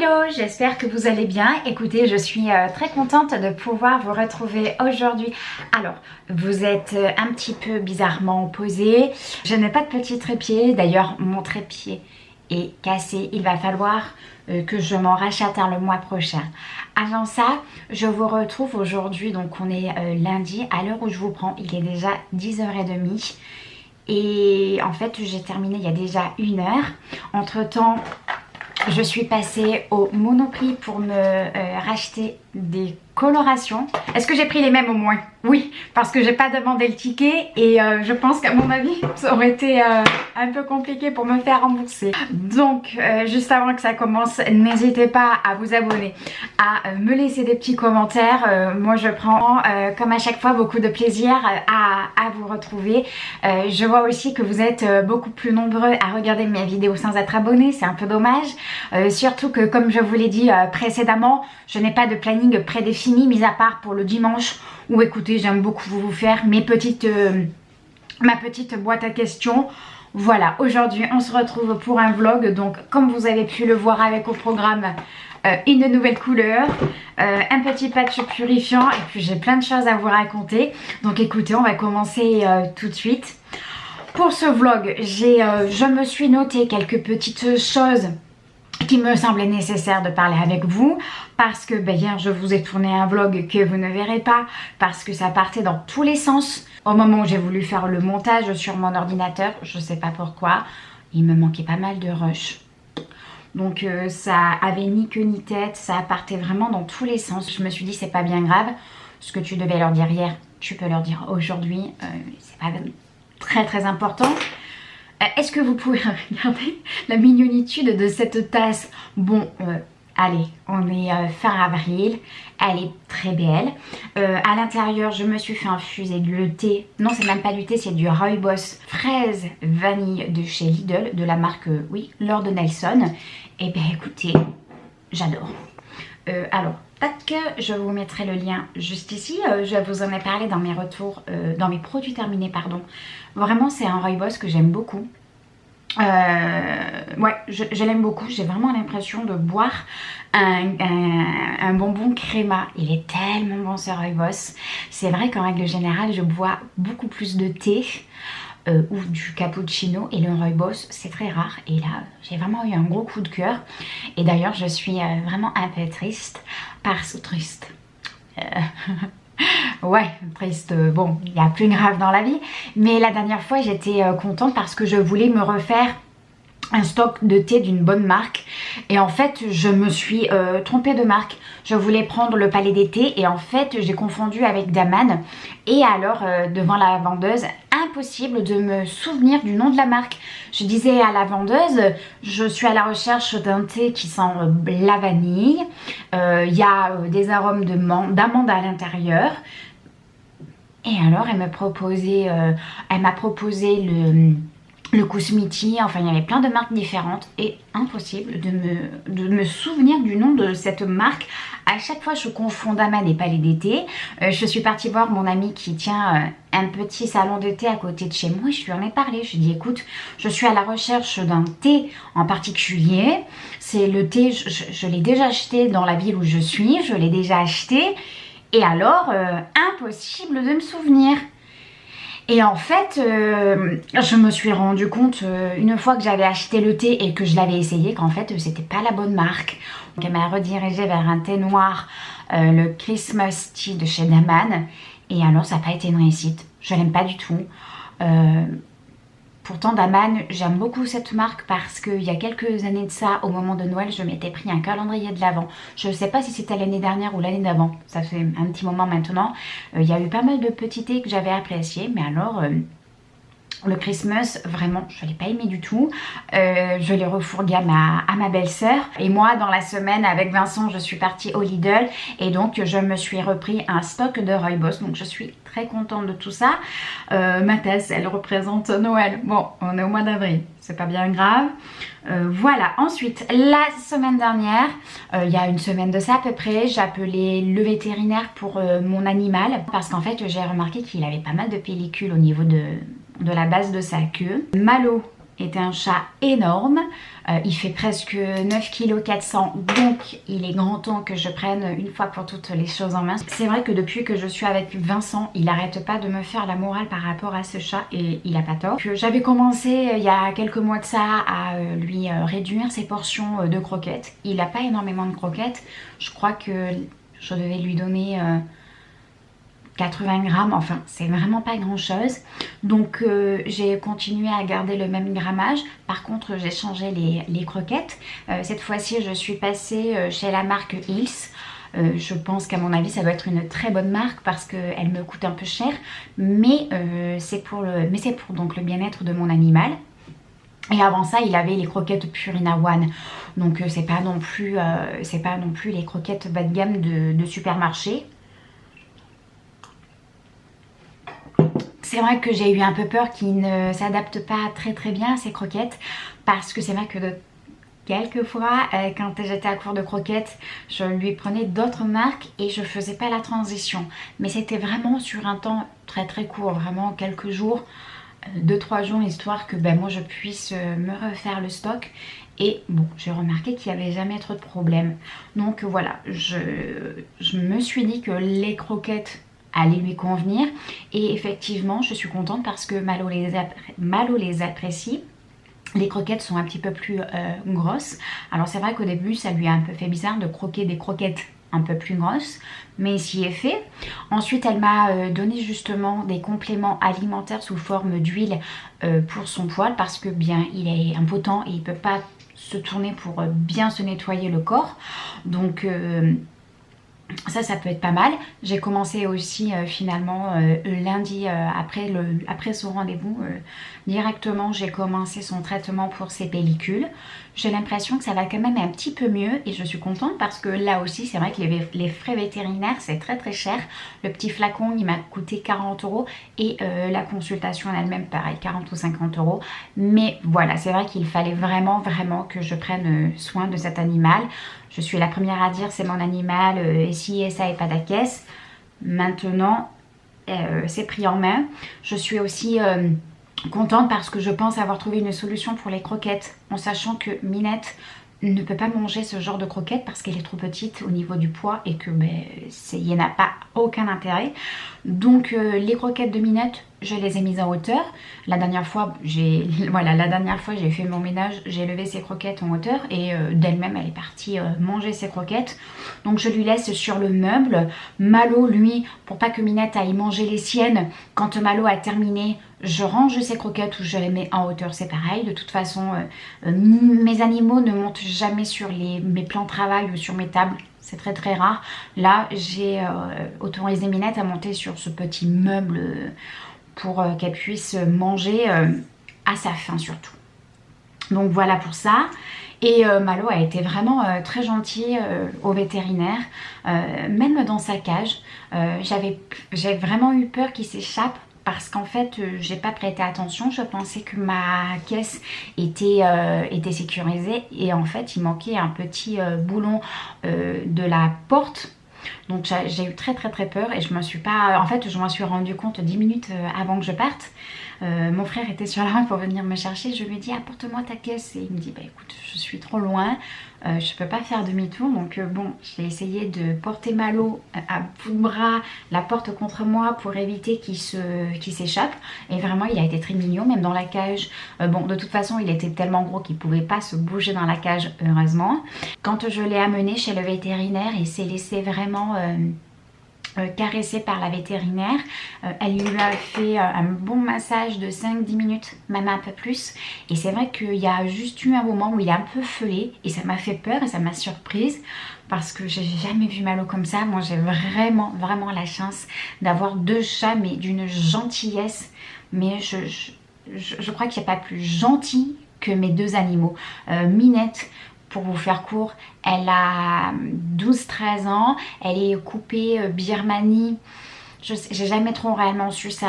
Hello, j'espère que vous allez bien. Écoutez, je suis très contente de pouvoir vous retrouver aujourd'hui. Alors, vous êtes un petit peu bizarrement posé. Je n'ai pas de petit trépied. D'ailleurs, mon trépied est cassé. Il va falloir que je m'en rachète un le mois prochain. Avant ça, je vous retrouve aujourd'hui. Donc, on est lundi. À l'heure où je vous prends, il est déjà 10h30. Et en fait, j'ai terminé il y a déjà 1 heure. Entre-temps, je suis passée au Monoprix pour me racheter des colorations. Est-ce que j'ai pris les mêmes au moins? Oui, parce que j'ai pas demandé le ticket et je pense qu'à mon avis ça aurait été un peu compliqué pour me faire rembourser. Donc juste avant que ça commence, n'hésitez pas à vous abonner, à me laisser des petits commentaires. Moi je prends comme à chaque fois beaucoup de plaisir à vous retrouver. Je vois aussi que vous êtes beaucoup plus nombreux à regarder mes vidéos sans être abonnés, c'est un peu dommage. Surtout que comme je vous l'ai dit précédemment, je n'ai pas de planning prédéfini, mis à part pour le dimanche où écoutez, j'aime beaucoup vous faire ma petite boîte à questions. Voilà, aujourd'hui on se retrouve pour un vlog. Donc comme vous avez pu le voir avec au programme, une nouvelle couleur, un petit patch purifiant et puis j'ai plein de choses à vous raconter. Donc écoutez, on va commencer tout de suite. Pour ce vlog, je me suis noté quelques petites choses qui me semblait nécessaire de parler avec vous parce que hier je vous ai tourné un vlog que vous ne verrez pas parce que ça partait dans tous les sens. Au moment où j'ai voulu faire le montage sur mon ordinateur, je sais pas pourquoi, il me manquait pas mal de rush. Donc ça avait ni queue ni tête, ça partait vraiment dans tous les sens. Je me suis dit c'est pas bien grave, ce que tu devais leur dire hier, tu peux leur dire aujourd'hui, c'est pas très important. Est-ce que vous pouvez regarder la mignonitude de cette tasse? Bon, allez, on est fin avril, elle est très belle. À l'intérieur, je me suis fait infuser de thé. Non, c'est même pas du thé, c'est du Rooibos fraise vanille de chez Lidl, de la marque, oui, Lord Nelson. Et bien écoutez, j'adore. Alors, tac, je vous mettrai le lien juste ici. Je vous en ai parlé dans mes retours, dans mes produits terminés, pardon. Vraiment, c'est un Rooibos que j'aime beaucoup. Ouais, je l'aime beaucoup. J'ai vraiment l'impression de boire un bonbon créma. Il est tellement bon ce Rooibos. C'est vrai qu'en règle générale, je bois beaucoup plus de thé ou du cappuccino et le Rooibos c'est très rare et là j'ai vraiment eu un gros coup de cœur et d'ailleurs je suis vraiment un peu triste parce que ouais, triste, bon, il y a plus grave dans la vie, mais la dernière fois j'étais contente parce que je voulais me refaire un stock de thé d'une bonne marque et en fait je me suis trompée de marque. Je voulais prendre le Palais des Thés et en fait j'ai confondu avec Daman et alors devant la vendeuse, impossible de me souvenir du nom de la marque. Je disais à la vendeuse, je suis à la recherche d'un thé qui sent la vanille, il y a des arômes d'amande à l'intérieur. Et alors elle m'a proposé le Kousmiti, enfin il y avait plein de marques différentes et impossible de me souvenir du nom de cette marque. À chaque fois je confonds Daman et Palais des Thés. Je suis partie voir mon amie qui tient un petit salon de thé à côté de chez moi. Je lui en ai parlé, je lui ai dit écoute, je suis à la recherche d'un thé en particulier. C'est le thé, je l'ai déjà acheté dans la ville où je suis, je l'ai déjà acheté. Et alors, impossible de me souvenir. Et en fait, je me suis rendu compte une fois que j'avais acheté le thé et que je l'avais essayé qu'en fait c'était pas la bonne marque. Donc elle m'a redirigée vers un thé noir, le Christmas Tea de chez Daman. Et alors ça n'a pas été une réussite. Je l'aime pas du tout. Pourtant Daman, j'aime beaucoup cette marque parce qu'il y a quelques années de ça, au moment de Noël, je m'étais pris un calendrier de l'Avent. Je ne sais pas si c'était l'année dernière ou l'année d'avant, ça fait un petit moment maintenant. Il y a eu pas mal de petits thés que j'avais appréciés, mais alors le Christmas, vraiment, je ne l'ai pas aimé du tout. Je l'ai refourgué à ma belle-sœur. Et moi, dans la semaine, avec Vincent, je suis partie au Lidl. Et donc, je me suis repris un stock de Rooibos. Donc, je suis très contente de tout ça. Ma tasse, elle représente Noël. Bon, on est au mois d'avril. C'est pas bien grave. Voilà. Ensuite, la semaine dernière, il y a une semaine de ça à peu près, j'ai appelé le vétérinaire pour mon animal. Parce qu'en fait, j'ai remarqué qu'il avait pas mal de pellicules au niveau de la base de sa queue. Malo est un chat énorme. Il fait presque 9,4 kg, donc il est grand temps que je prenne une fois pour toutes les choses en main. C'est vrai que depuis que je suis avec Vincent, il n'arrête pas de me faire la morale par rapport à ce chat et il n'a pas tort. J'avais commencé il y a quelques mois de ça à lui réduire ses portions de croquettes. Il n'a pas énormément de croquettes. Je crois que je devais lui donner 80 grammes, enfin c'est vraiment pas grand chose. Donc j'ai continué à garder le même grammage. Par contre j'ai changé les croquettes. Cette fois-ci je suis passée chez la marque Hills. Je pense qu'à mon avis ça doit être une très bonne marque parce qu'elle me coûte un peu cher. Mais c'est pour donc le bien-être de mon animal. Et avant ça, il avait les croquettes Purina One. Donc c'est pas non plus les croquettes bas de gamme de supermarché. C'est vrai que j'ai eu un peu peur qu'il ne s'adapte pas très bien à ces croquettes parce que c'est vrai que quelquefois quand j'étais à court de croquettes je lui prenais d'autres marques et je faisais pas la transition. Mais c'était vraiment sur un temps très court, vraiment quelques jours, 2-3 jours, histoire que moi je puisse me refaire le stock. Et bon, j'ai remarqué qu'il n'y avait jamais trop de problèmes. Donc voilà, je me suis dit que les croquettes allait lui convenir et effectivement je suis contente parce que Malo les apprécie. Les croquettes sont un petit peu plus grosses. Alors c'est vrai qu'au début ça lui a un peu fait bizarre de croquer des croquettes un peu plus grosses, mais il s'y est fait. Ensuite elle m'a donné justement des compléments alimentaires sous forme d'huile pour son poil parce que bien il est impotent et il peut pas se tourner pour bien se nettoyer le corps. Donc ça peut être pas mal. J'ai commencé aussi finalement lundi après son rendez-vous directement j'ai commencé son traitement pour ses pellicules. J'ai l'impression que ça va quand même un petit peu mieux et je suis contente parce que là aussi c'est vrai que les frais vétérinaires c'est très cher. Le petit flacon il m'a coûté 40 € et la consultation en elle-même pareil 40 ou 50 €. Mais voilà, c'est vrai qu'il fallait vraiment que je prenne soin de cet animal. Je suis la première à dire c'est mon animal et si et ça et pas de caisse. Maintenant c'est pris en main. Je suis aussi contente parce que je pense avoir trouvé une solution pour les croquettes en sachant que Minette ne peut pas manger ce genre de croquettes parce qu'elle est trop petite au niveau du poids et que il n'y en a pas aucun intérêt. Donc les croquettes de Minette je les ai mises en hauteur. La dernière fois j'ai fait mon ménage, j'ai levé ses croquettes en hauteur et d'elle-même elle est partie manger ses croquettes. Donc je lui laisse sur le meuble. Malo lui, pour pas que Minette aille manger les siennes, quand Malo a terminé je range ses croquettes ou je les mets en hauteur, c'est pareil. De toute façon mes animaux ne montent jamais sur mes plans de travail ou sur mes tables. C'est très rare. Là j'ai autorisé Minette à monter sur ce petit meuble pour qu'elle puisse manger à sa faim surtout. Donc voilà pour ça. Et Malo a été vraiment très gentil au vétérinaire, même dans sa cage. J'ai vraiment eu peur qu'il s'échappe parce qu'en fait j'ai pas prêté attention. Je pensais que ma caisse était sécurisée et en fait il manquait un petit boulon de la porte. Donc j'ai eu très peur et je m'en suis rendu compte 10 minutes avant que je parte. Mon frère était sur la route pour venir me chercher. Je lui ai dit apporte-moi ta caisse et il me dit écoute je suis trop loin, je peux pas faire demi-tour. Donc bon, j'ai essayé de porter Malo à bout de bras, la porte contre moi pour éviter qu'il s'échappe. Et vraiment il a été très mignon, même dans la cage. Bon de toute façon il était tellement gros qu'il pouvait pas se bouger dans la cage heureusement. Quand je l'ai amené chez le vétérinaire il s'est laissé vraiment caressée par la vétérinaire. Elle lui a fait un bon massage de 5-10 minutes, même un peu plus. Et c'est vrai qu'il y a juste eu un moment où il a un peu feulé et ça m'a fait peur et ça m'a surprise parce que j'ai jamais vu Malo comme ça. Moi j'ai vraiment la chance d'avoir 2 chats mais d'une gentillesse. Mais je crois qu'il n'y a pas plus gentil que mes 2 animaux. Minette, pour vous faire court, elle a 12-13 ans, elle est coupée Birmanie. J'ai jamais trop réellement su sa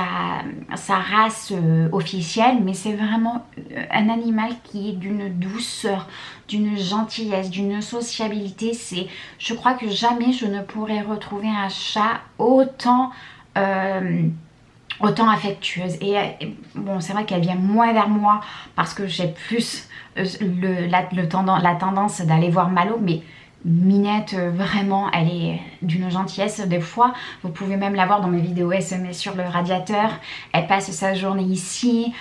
race officielle, mais c'est vraiment un animal qui est d'une douceur, d'une gentillesse, d'une sociabilité. Je crois que jamais je ne pourrais retrouver un chat autant autant affectueuse. Et bon, c'est vrai qu'elle vient moins vers moi parce que j'ai plus la tendance d'aller voir Malo, mais Minette, vraiment, elle est d'une gentillesse. Des fois, vous pouvez même la voir dans mes vidéos, elle se met sur le radiateur, elle passe sa journée ici.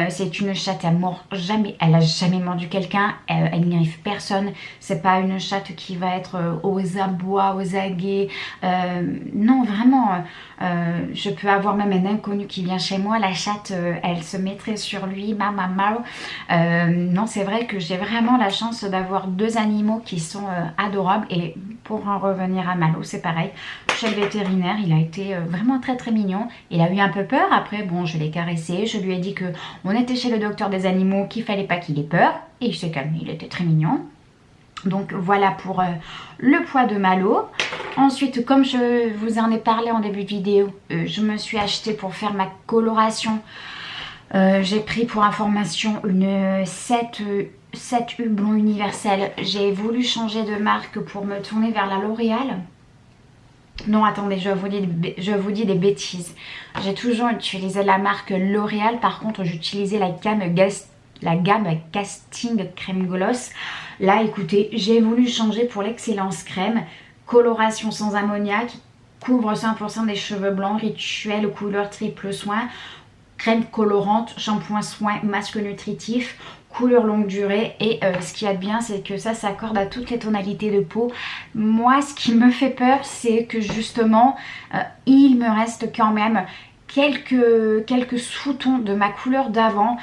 C'est une chatte, elle mord jamais, elle a jamais mordu quelqu'un, elle n'arrive personne. C'est pas une chatte qui va être aux abois, aux aguets. Non, vraiment, je peux avoir même un inconnu qui vient chez moi, la chatte, elle se mettrait sur lui, maman. Non, c'est vrai que j'ai vraiment la chance d'avoir deux animaux qui sont adorable. Et pour en revenir à Malo, c'est pareil, chez le vétérinaire, il a été vraiment très très mignon. Il a eu un peu peur, après bon, je l'ai caressé, je lui ai dit que on était chez le docteur des animaux, qu'il fallait pas qu'il ait peur, et il s'est calmé, il était très mignon. Donc voilà pour le poids de Malo. Ensuite, comme je vous en ai parlé en début de vidéo, je me suis acheté pour faire ma coloration, j'ai pris pour information une 7U blond universel. J'ai voulu changer de marque pour me tourner vers la L'Oréal. Non, attendez, je vous dis des bêtises. J'ai toujours utilisé la marque L'Oréal. Par contre, j'utilisais la gamme Casting Crème Gloss. Là, écoutez, j'ai voulu changer pour l'Excellence Crème. Coloration sans ammoniac. Couvre 100% des cheveux blancs. Rituel couleur triple soin. Crème colorante, shampoing soin, masque nutritif, couleur longue durée. Et ce qu'il y a de bien, c'est que ça s'accorde à toutes les tonalités de peau. Moi, ce qui me fait peur, c'est que justement, il me reste quand même quelques sous-tons de ma couleur d'avant.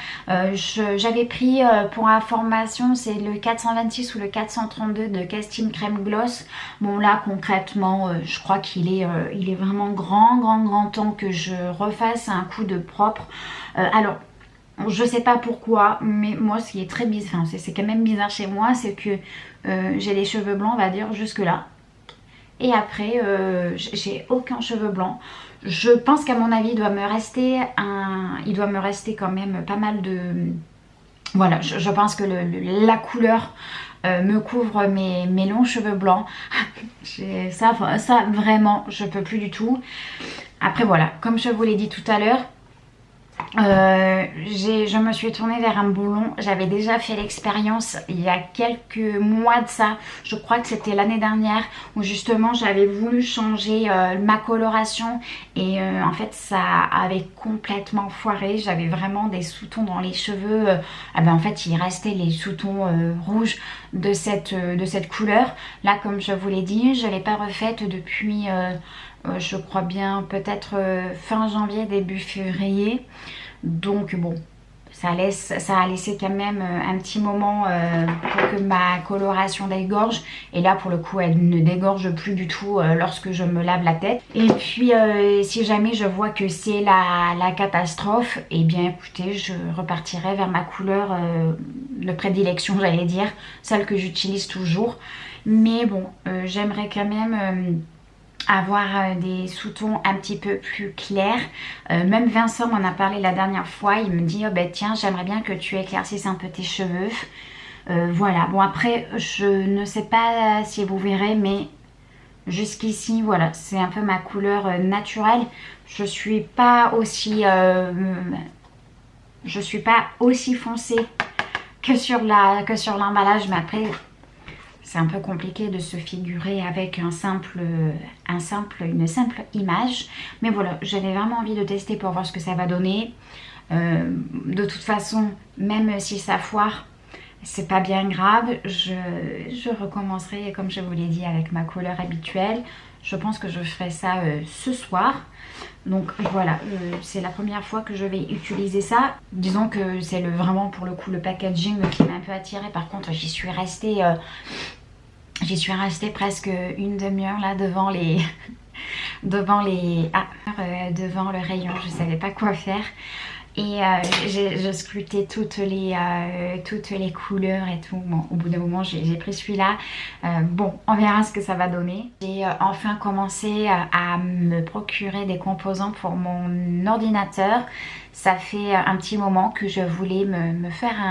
J'avais pris pour information, c'est le 426 ou le 432 de Casting Crème Gloss. Bon là concrètement, je crois qu'il est vraiment grand temps que je refasse un coup de propre. Alors je sais pas pourquoi, mais moi ce qui est très bizarre, enfin, c'est quand même bizarre chez moi, c'est que j'ai les cheveux blancs, on va dire jusque là. Et après, j'ai aucun cheveu blanc. Je pense qu'à mon avis, il doit me rester quand même pas mal de... Voilà, je pense que la couleur me couvre mes longs cheveux blancs. Ça, vraiment, je peux plus du tout. Après, voilà, comme je vous l'ai dit tout à l'heure, je me suis tournée vers un blond. J'avais déjà fait l'expérience il y a quelques mois de ça, je crois que c'était l'année dernière, où justement j'avais voulu changer ma coloration et en fait ça avait complètement foiré. J'avais vraiment des sous-tons dans les cheveux, en fait il restait les sous-tons rouges de cette couleur. Là, comme je vous l'ai dit, je ne l'ai pas refaite depuis je crois bien peut-être fin janvier, début février. Donc bon, ça a laissé quand même un petit moment pour que ma coloration dégorge. Et là pour le coup elle ne dégorge plus du tout lorsque je me lave la tête. Et puis si jamais je vois que c'est la catastrophe, et bien écoutez, je repartirai vers ma couleur de prédilection, j'allais dire, celle que j'utilise toujours. Mais bon, j'aimerais quand même... avoir des sous-tons un petit peu plus clairs. Même Vincent m'en a parlé la dernière fois, il me dit oh ben tiens, j'aimerais bien que tu éclaircisses un peu tes cheveux. Voilà, bon après je ne sais pas si vous verrez, mais jusqu'ici voilà, c'est un peu ma couleur naturelle. Je suis pas aussi foncée que sur l'emballage, mais après c'est un peu compliqué de se figurer avec une simple image. Mais voilà, j'avais vraiment envie de tester pour voir ce que ça va donner. De toute façon, même si ça foire, c'est pas bien grave. Je recommencerai, comme je vous l'ai dit, avec ma couleur habituelle. Je pense que je ferai ça ce soir. Donc voilà, c'est la première fois que je vais utiliser ça. Disons que c'est vraiment pour le coup le packaging qui m'a un peu attirée. Par contre, j'y suis restée presque une demi-heure là devant devant le rayon. Je savais pas quoi faire. Et je scrutais toutes les couleurs et tout. Bon, au bout d'un moment, j'ai pris celui-là. Bon, on verra ce que ça va donner. J'ai enfin commencé à me procurer des composants pour mon ordinateur. Ça fait un petit moment que je voulais me refaire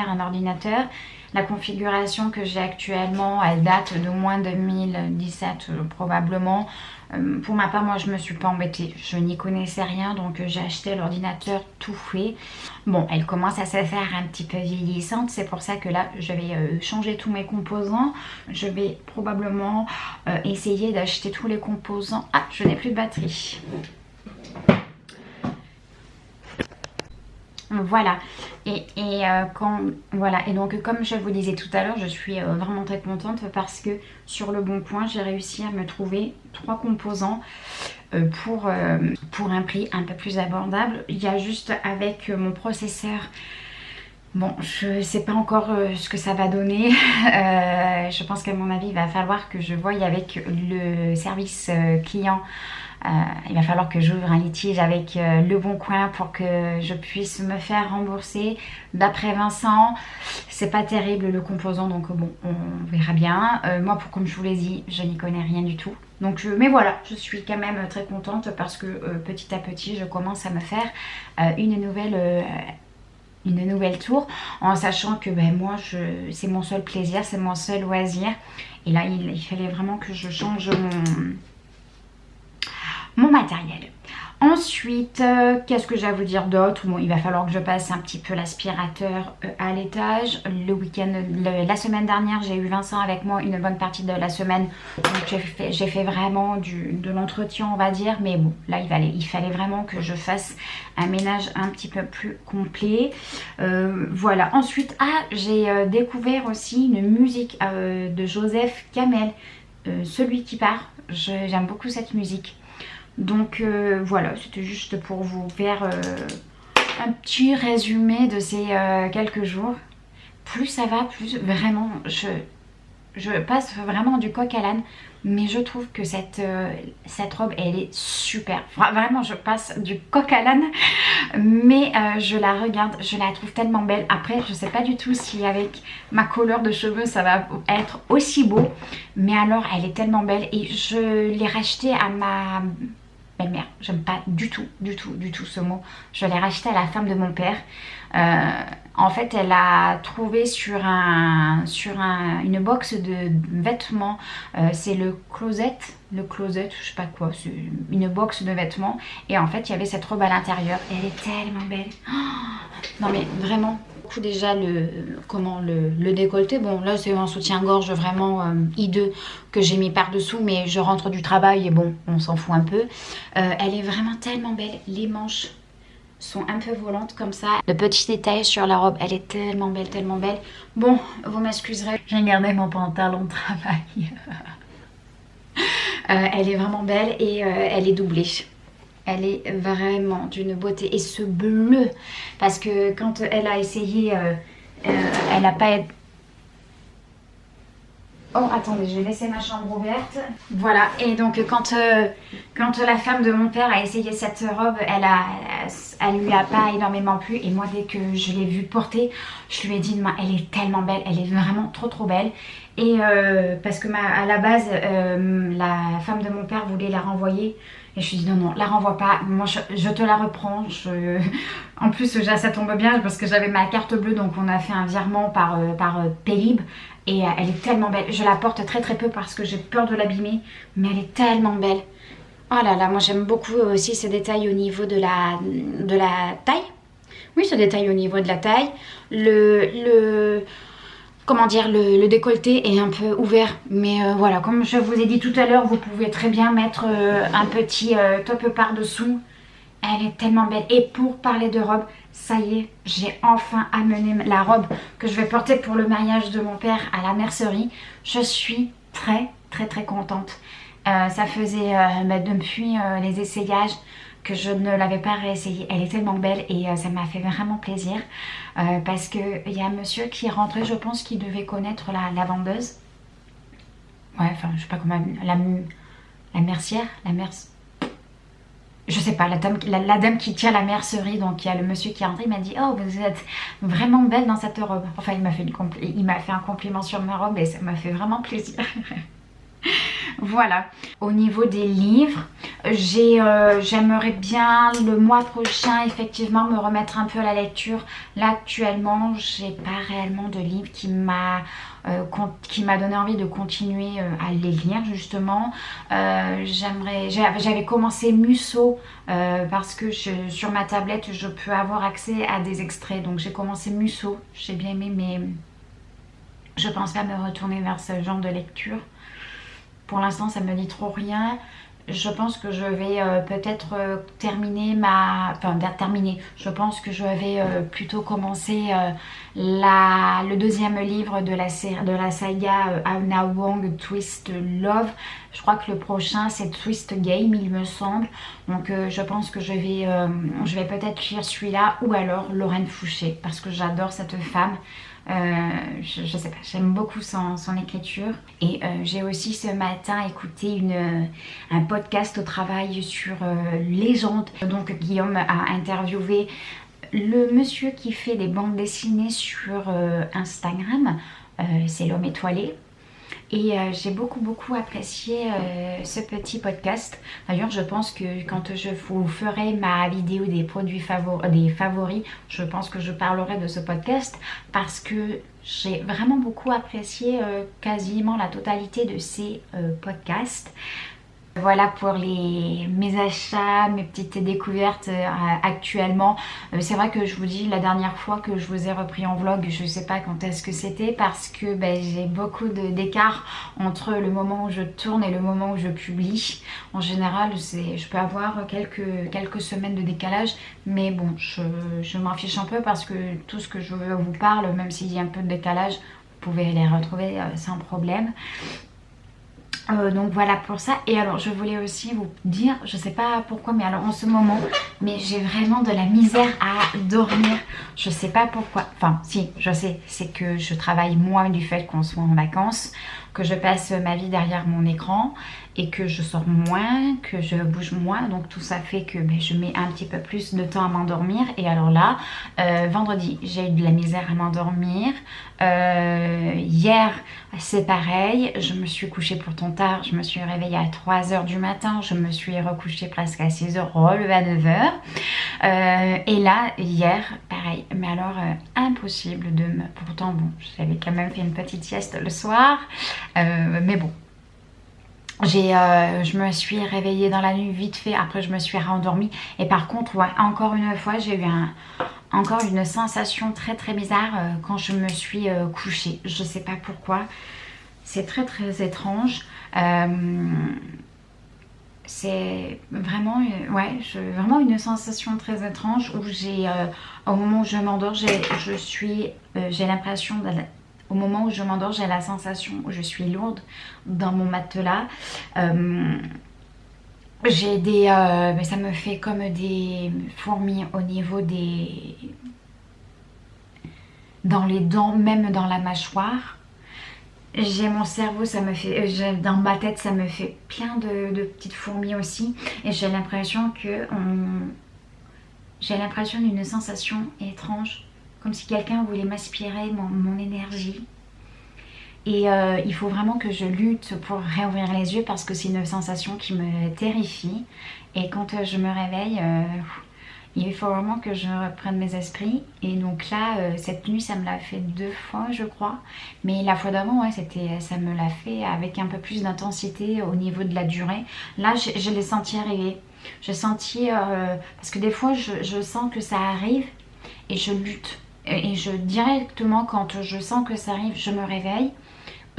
un ordinateur. La configuration que j'ai actuellement, elle date de moins 2017 probablement. Pour ma part, moi je me suis pas embêtée, je n'y connaissais rien, donc j'ai acheté l'ordinateur tout fait. Bon, elle commence à se faire un petit peu vieillissante, c'est pour ça que là je vais changer tous mes composants. Je vais probablement essayer d'acheter tous les composants. Ah, je n'ai plus de batterie. Voilà, voilà, et donc comme je vous disais tout à l'heure, je suis vraiment très contente parce que sur le Bon Coin j'ai réussi à me trouver 3 composants pour un prix un peu plus abordable. Il y a juste avec mon processeur, bon, je sais pas encore ce que ça va donner. Je pense qu'à mon avis il va falloir que je voie avec le service client. Il va falloir que j'ouvre un litige avec Le Bon Coin pour que je puisse me faire rembourser. D'après Vincent, c'est pas terrible le composant, donc bon, on verra bien. Moi, comme je vous l'ai dit, je n'y connais rien du tout. Donc, mais voilà, je suis quand même très contente parce que petit à petit, je commence à me faire une nouvelle tour, en sachant que ben, moi, c'est mon seul plaisir, c'est mon seul loisir. Et là, il fallait vraiment que je change mon matériel. Ensuite, qu'est-ce que j'ai à vous dire d'autre? Bon, il va falloir que je passe un petit peu l'aspirateur à l'étage. Le week-end, la semaine dernière, j'ai eu Vincent avec moi une bonne partie de la semaine. Donc j'ai fait vraiment de l'entretien, on va dire. Mais bon, là, il fallait vraiment que je fasse un ménage un petit peu plus complet. Voilà. Ensuite, j'ai découvert aussi une musique de Joseph Kamel. Celui qui part. J'aime beaucoup cette musique. Donc voilà, c'était juste pour vous faire un petit résumé de ces quelques jours. Plus ça va, plus vraiment, je passe vraiment du coq à l'âne. Mais je trouve que cette robe, elle est super. Enfin, vraiment, je passe du coq à l'âne. Mais je la regarde, je la trouve tellement belle. Après, je sais pas du tout si avec ma couleur de cheveux, ça va être aussi beau. Mais alors, elle est tellement belle. Et je l'ai rachetée à ma belle-mère. J'aime pas du tout ce mot. Je l'ai racheté à la femme de mon père. En fait, elle a trouvé sur une box de vêtements. C'est le closet, je sais pas quoi. C'est une box de vêtements. Et en fait, il y avait cette robe à l'intérieur. Et elle est tellement belle. Oh, non mais vraiment. Déjà le décolleté, bon là c'est un soutien-gorge vraiment hideux que j'ai mis par dessous, mais je rentre du travail et bon on s'en fout un peu. Elle est vraiment tellement belle, les manches sont un peu volantes comme ça, le petit détail sur la robe, elle est tellement belle, tellement belle. Bon, vous m'excuserez, j'ai gardé mon pantalon de travail. Elle est vraiment belle et elle est doublée. Elle est vraiment d'une beauté. Et ce bleu, parce que quand elle a essayé, elle n'a pas... Oh, attendez, je vais laisser ma chambre ouverte. Voilà, et donc quand la femme de mon père a essayé cette robe, elle lui a pas énormément plu. Et moi, dès que je l'ai vue porter, je lui ai dit, elle est tellement belle, elle est vraiment trop belle. Et parce que à la base, la femme de mon père voulait la renvoyer. Et je lui ai dit non, la renvoie pas, moi je te la reprends. En plus ça tombe bien parce que j'avais ma carte bleue, donc on a fait un virement par Paylib. Et elle est tellement belle, je la porte très peu parce que j'ai peur de l'abîmer, mais elle est tellement belle. Oh là là, moi j'aime beaucoup aussi ce détail au niveau de la taille. Oui, ce détail au niveau de la taille. Comment dire, le décolleté est un peu ouvert, mais voilà, comme je vous ai dit tout à l'heure, vous pouvez très bien mettre un petit top par dessous. Elle est tellement belle. Et pour parler de robe, ça y est, j'ai enfin amené la robe que je vais porter pour le mariage de mon père à la mercerie. Je suis très contente. Ça faisait depuis les essayages que je ne l'avais pas réessayée. Elle est tellement belle et ça m'a fait vraiment plaisir parce qu'il y a un monsieur qui est rentré, je pense qu'il devait connaître la vendeuse. Ouais, enfin, je sais pas comment... La mercière, je sais pas, la dame qui tient la mercerie. Donc il y a le monsieur qui est rentré, il m'a dit « Oh, vous êtes vraiment belle dans cette robe ». Enfin, il m'a fait un compliment sur ma robe et ça m'a fait vraiment plaisir. Voilà. Au niveau des livres, j'aimerais bien le mois prochain effectivement me remettre un peu à la lecture. Là actuellement, j'ai pas réellement de livre qui m'a donné envie de continuer à les lire justement. J'avais commencé Musso parce que sur ma tablette je peux avoir accès à des extraits, donc j'ai commencé Musso, j'ai bien aimé, mais je pense pas me retourner vers ce genre de lecture. Pour l'instant ça me dit trop rien. Je pense que je vais peut-être terminer je pense que je vais plutôt commencer le deuxième livre de la saga Ana Wong Twist Love. Je crois que le prochain c'est Twist Game il me semble. Donc je pense que je vais peut-être lire celui-là ou alors Lorraine Fouché parce que j'adore cette femme. Je sais pas, j'aime beaucoup son écriture. Et j'ai aussi ce matin écouté un podcast au travail sur Légende. Donc Guillaume a interviewé le monsieur qui fait des bandes dessinées sur Instagram. C'est l'homme étoilé. Et j'ai beaucoup apprécié ce petit podcast. D'ailleurs je pense que quand je vous ferai ma vidéo des produits favoris, je pense que je parlerai de ce podcast parce que j'ai vraiment beaucoup apprécié quasiment la totalité de ces podcasts. Voilà pour mes achats, mes petites découvertes actuellement. C'est vrai que je vous dis, la dernière fois que je vous ai repris en vlog, je ne sais pas quand est-ce que c'était parce que j'ai beaucoup d'écart entre le moment où je tourne et le moment où je publie. En général, je peux avoir quelques semaines de décalage, mais bon, je m'en fiche un peu parce que tout ce que je vous parle, même s'il y a un peu de décalage, vous pouvez les retrouver sans problème. Donc voilà pour ça. Et alors je voulais aussi vous dire, je sais pas pourquoi, mais alors en ce moment, mais j'ai vraiment de la misère à dormir. Je sais pas pourquoi. Enfin si, je sais, c'est que je travaille moins du fait qu'on soit en vacances, que je passe ma vie derrière mon écran et que je sors moins, que je bouge moins. Donc tout ça fait que je mets un petit peu plus de temps à m'endormir. Et alors là, vendredi, j'ai eu de la misère à m'endormir. Hier, c'est pareil. Je me suis couchée pourtant tard. Je me suis réveillée à 3 h du matin. Je me suis recouchée presque à 6 h, relevée à 9 h. Et là, hier, pareil. Mais alors, impossible de me... Pourtant, bon, j'avais quand même fait une petite sieste le soir. Mais bon. Je me suis réveillée dans la nuit vite fait, après je me suis rendormie et par contre ouais, encore une fois j'ai eu encore une sensation très bizarre quand je me suis couchée. Je sais pas pourquoi, c'est très étrange. C'est vraiment, vraiment une sensation très étrange où au moment où je m'endors, j'ai l'impression au moment où je m'endors, j'ai la sensation où je suis lourde dans mon matelas. J'ai ça me fait comme des fourmis au niveau dans les dents, même dans la mâchoire. J'ai mon cerveau, dans ma tête, ça me fait plein de petites fourmis aussi. Et j'ai l'impression d'une sensation étrange. Comme si quelqu'un voulait m'aspirer mon énergie. Et il faut vraiment que je lutte pour réouvrir les yeux parce que c'est une sensation qui me terrifie. Et quand je me réveille, il faut vraiment que je reprenne mes esprits. Et donc là, cette nuit, ça me l'a fait 2 fois, je crois. Mais la fois d'avant, ouais, ça me l'a fait avec un peu plus d'intensité au niveau de la durée. Là, je l'ai senti arriver. J'ai senti... parce que des fois, je sens que ça arrive et je lutte. Et directement quand je sens que ça arrive, je me réveille,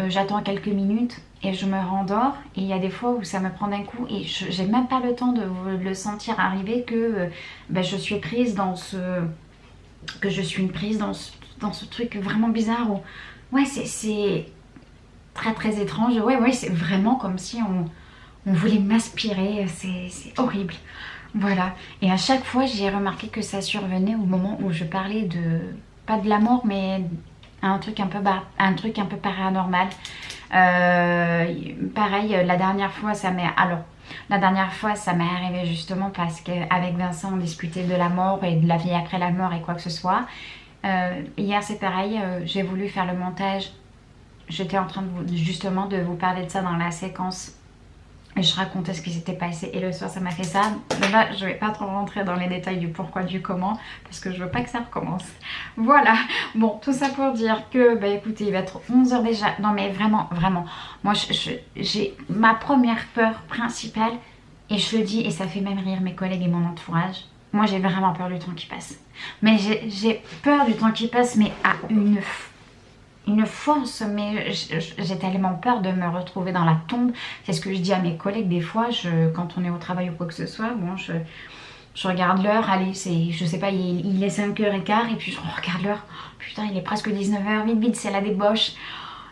j'attends quelques minutes et je me rendors. Et il y a des fois où ça me prend d'un coup et j'ai même pas le temps de le sentir arriver que je suis prise dans dans ce truc vraiment bizarre où ouais c'est très étrange. Ouais c'est vraiment comme si on voulait m'aspirer, c'est horrible. Voilà, et à chaque fois j'ai remarqué que ça survenait au moment où je parlais pas de la mort, mais un truc un peu paranormal. Pareil, la dernière fois ça m'est arrivé justement parce qu'avec Vincent on discutait de la mort et de la vie après la mort et quoi que ce soit. Hier c'est pareil, j'ai voulu faire le montage. J'étais en train justement de vous parler de ça dans la séquence Et je racontais ce qui s'était passé et le soir ça m'a fait ça. Mais là je vais pas trop rentrer dans les détails du pourquoi du comment parce que je veux pas que ça recommence. Voilà, bon tout ça pour dire que bah écoutez il va être 11 h déjà. Non mais vraiment moi j'ai ma première peur principale et je le dis et ça fait même rire mes collègues et mon entourage. Moi j'ai vraiment peur du temps qui passe. Mais j'ai peur du temps qui passe mais à une force, mais j'ai tellement peur de me retrouver dans la tombe. C'est ce que je dis à mes collègues des fois, quand on est au travail ou quoi que ce soit, bon, je regarde l'heure, allez, je sais pas, il est 5h15 et puis je regarde l'heure, putain il est presque 19h, vite, c'est la débauche.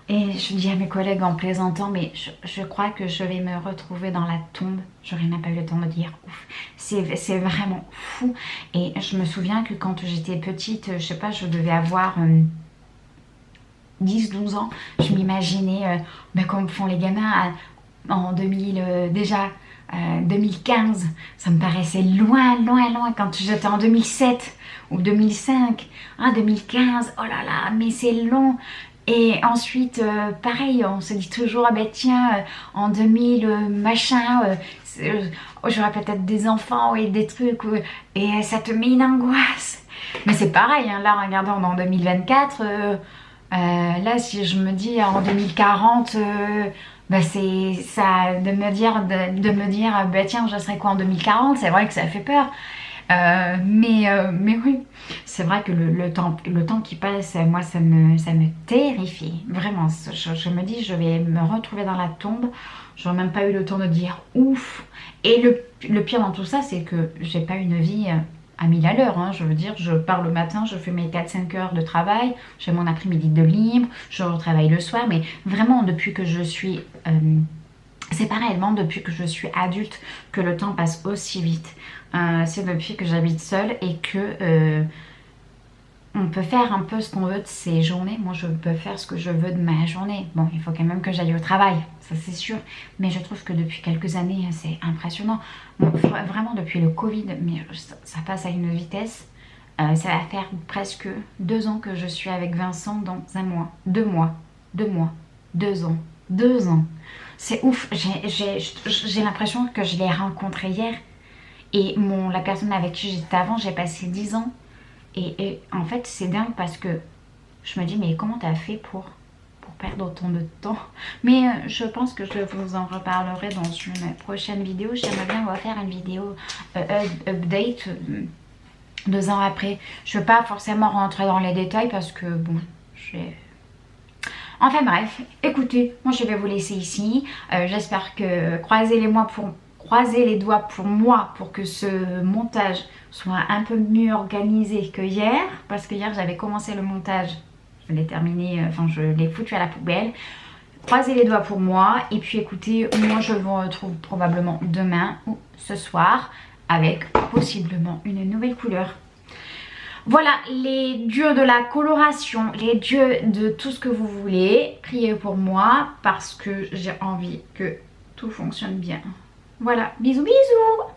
Et je dis à mes collègues en plaisantant, mais je crois que je vais me retrouver dans la tombe. J'aurais même pas eu le temps de dire ouf. C'est vraiment fou. Et je me souviens que quand j'étais petite, je sais pas, je devais avoir 10-12 ans, je m'imaginais comme font les gamins en 2015, ça me paraissait loin quand j'étais en 2007 ou 2005, 2015, oh là là, mais c'est long. Et ensuite, pareil, on se dit toujours, ah ben tiens, en 2000, machin, j'aurai peut-être des enfants et des trucs, et ça te met une angoisse. Mais c'est pareil, hein, là, regardons, en 2024, là, si je me dis en 2040, bah c'est ça de me dire bah tiens je serai quoi en 2040, c'est vrai que ça fait peur. Mais oui, c'est vrai que le temps qui passe, moi ça me terrifie. Vraiment, je me dis je vais me retrouver dans la tombe. J'aurais même pas eu le temps de dire ouf. Et le pire dans tout ça, c'est que j'ai pas une vie à 1000 à l'heure, hein. Je veux dire, je pars le matin, je fais mes 4-5 heures de travail, j'ai mon après-midi de libre, je retravaille le soir, mais vraiment depuis que je suis... c'est pas réellement depuis que je suis adulte que le temps passe aussi vite. C'est depuis que j'habite seule et que on peut faire un peu ce qu'on veut de ses journées. Moi, je peux faire ce que je veux de ma journée. Bon, il faut quand même que j'aille au travail, ça c'est sûr. Mais je trouve que depuis quelques années, c'est impressionnant. Bon, vraiment, depuis le Covid, mais ça passe à une vitesse. Ça va faire presque 2 ans que je suis avec Vincent dans un mois. 2 mois. 2 mois. 2 ans. 2 ans. C'est ouf. J'ai l'impression que je l'ai rencontré hier. Et la personne avec qui j'étais avant, j'ai passé 10 ans. Et en fait, c'est dingue parce que je me dis, mais comment t'as fait pour perdre autant de temps? Mais je pense que je vous en reparlerai dans une prochaine vidéo. J'aimerais bien vous faire une vidéo update 2 ans après. Je ne veux pas forcément rentrer dans les détails parce que bon, enfin bref, écoutez, moi je vais vous laisser ici. J'espère que croisez les doigts pour moi pour que ce montage soit un peu mieux organisé que hier, parce que hier j'avais commencé le montage, je l'ai terminé, enfin je l'ai foutu à la poubelle. Croisez les doigts pour moi et puis écoutez, moi je vous retrouve probablement demain ou ce soir avec possiblement une nouvelle couleur. Voilà, les dieux de la coloration, les dieux de tout ce que vous voulez, priez pour moi parce que j'ai envie que tout fonctionne bien. Voilà, bisous bisous.